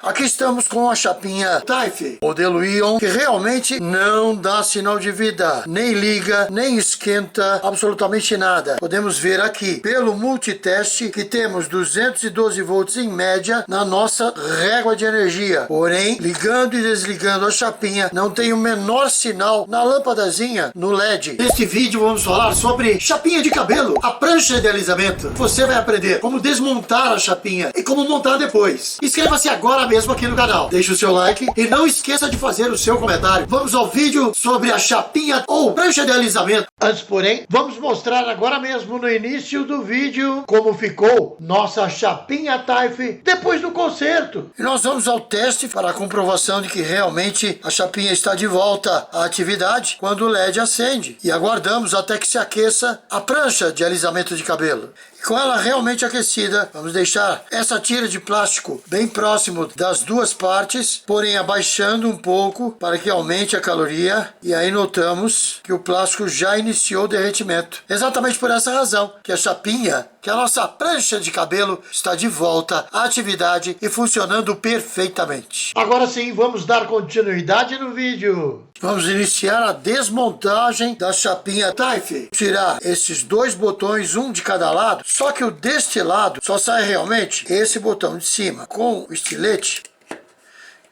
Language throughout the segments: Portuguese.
Aqui estamos com a chapinha Taif, modelo Ion, que realmente não dá sinal de vida, nem liga, nem esquenta, absolutamente nada. Podemos ver aqui, pelo multiteste, que temos 212 volts em média na nossa régua de energia. Porém, ligando e desligando a chapinha, não tem o menor sinal na lâmpadazinha no LED. Neste vídeo vamos falar sobre chapinha de cabelo, a prancha de alisamento. Você vai aprender como desmontar a chapinha e como montar depois. Inscreva-se agora mesmo aqui no canal. Deixe o seu like e não esqueça de fazer o seu comentário. Vamos ao vídeo sobre a chapinha ou prancha de alisamento. Antes, porém, vamos mostrar agora mesmo no início do vídeo como ficou nossa chapinha Taif depois do conserto. E nós vamos ao teste para a comprovação de que realmente a chapinha está de volta à atividade quando o LED acende. E aguardamos até que se aqueça a prancha de alisamento de cabelo. E com ela realmente aquecida, vamos deixar essa tira de plástico bem próximo das duas partes, porém abaixando um pouco para que aumente a caloria. E aí notamos que o plástico já iniciou o derretimento. Exatamente por essa razão que a chapinha, que a nossa prancha de cabelo está de volta à atividade e funcionando perfeitamente. Agora sim, vamos dar continuidade no vídeo. Vamos iniciar a desmontagem da chapinha Taif. Tirar esses dois botões, um de cada lado, só que o deste lado só sai realmente esse botão de cima com o estilete,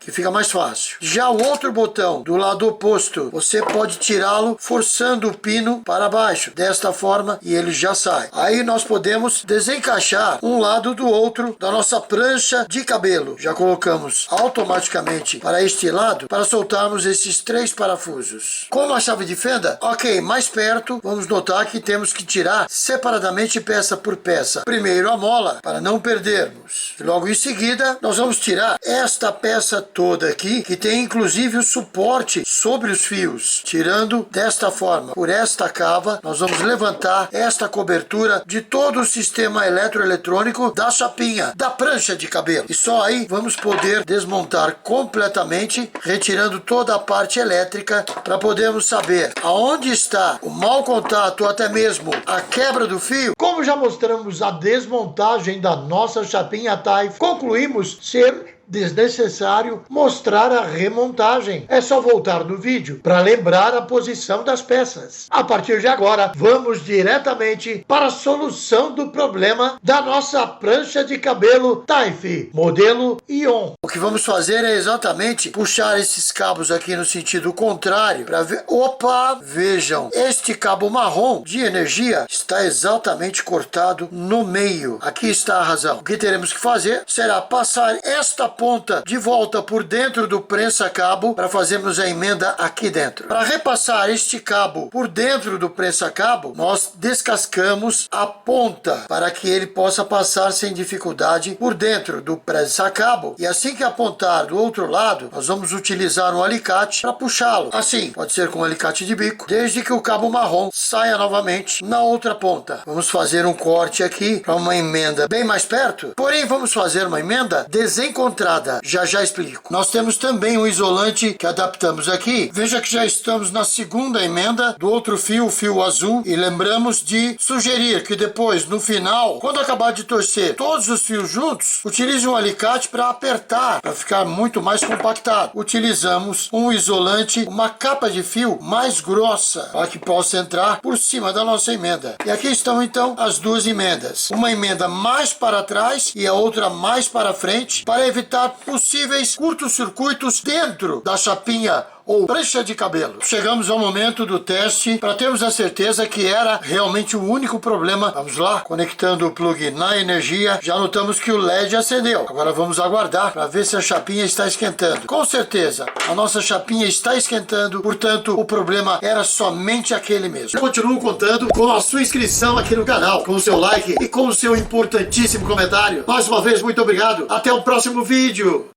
que fica mais fácil. Já o outro botão do lado oposto, você pode tirá-lo forçando o pino para baixo, desta forma, e ele já sai. Aí nós podemos desencaixar um lado do outro da nossa prancha de cabelo. Já colocamos automaticamente para este lado, para soltarmos esses três parafusos. Com a chave de fenda, ok, mais perto, vamos notar que temos que tirar separadamente peça por peça. Primeiro a mola, para não perdermos. E logo em seguida, nós vamos tirar esta peça toda aqui, que tem inclusive o suporte sobre os fios. Tirando desta forma, por esta cava, nós vamos levantar esta cobertura de todo o sistema eletroeletrônico da chapinha, da prancha de cabelo. E só aí vamos poder desmontar completamente, retirando toda a parte elétrica, para podermos saber aonde está o mau contato ou até mesmo a quebra do fio. Como já mostramos a desmontagem da nossa chapinha Taif, concluímos ser desnecessário mostrar a remontagem. É só voltar no vídeo para lembrar a posição das peças. A partir de agora, vamos diretamente para a solução do problema da nossa prancha de cabelo Taif, modelo Ion. O que vamos fazer é exatamente puxar esses cabos aqui no sentido contrário para ver... Opa! Vejam, este cabo marrom de energia está exatamente cortado no meio. Aqui está a razão. O que teremos que fazer será passar esta ponta de volta por dentro do prensa-cabo para fazermos a emenda aqui dentro. Para repassar este cabo por dentro do prensa-cabo, nós descascamos a ponta para que ele possa passar sem dificuldade por dentro do prensa-cabo. E assim que apontar do outro lado, nós vamos utilizar um alicate para puxá-lo. Assim, pode ser com um alicate de bico, desde que o cabo marrom saia novamente na outra ponta. Vamos fazer um corte aqui para uma emenda bem mais perto, porém vamos fazer uma emenda desencontrada. Já explico. Nós temos também um isolante que adaptamos aqui. Veja que já estamos na segunda emenda do outro fio, o fio azul, e lembramos de sugerir que depois, no final, quando acabar de torcer todos os fios juntos, utilize um alicate para apertar, para ficar muito mais compactado. Utilizamos um isolante, uma capa de fio mais grossa, para que possa entrar por cima da nossa emenda. E aqui estão então as duas emendas. Uma emenda mais para trás e a outra mais para frente, para evitar possíveis curtos-circuitos dentro da chapinha ou prancha de cabelo. Chegamos ao momento do teste para termos a certeza que era realmente o único problema. Vamos lá, conectando o plug na energia, já notamos que o LED acendeu. Agora vamos aguardar para ver se a chapinha está esquentando. Com certeza, a nossa chapinha está esquentando, portanto, o problema era somente aquele mesmo. Eu continuo contando com a sua inscrição aqui no canal, com o seu like e com o seu importantíssimo comentário. Mais uma vez, muito obrigado. Até o próximo vídeo.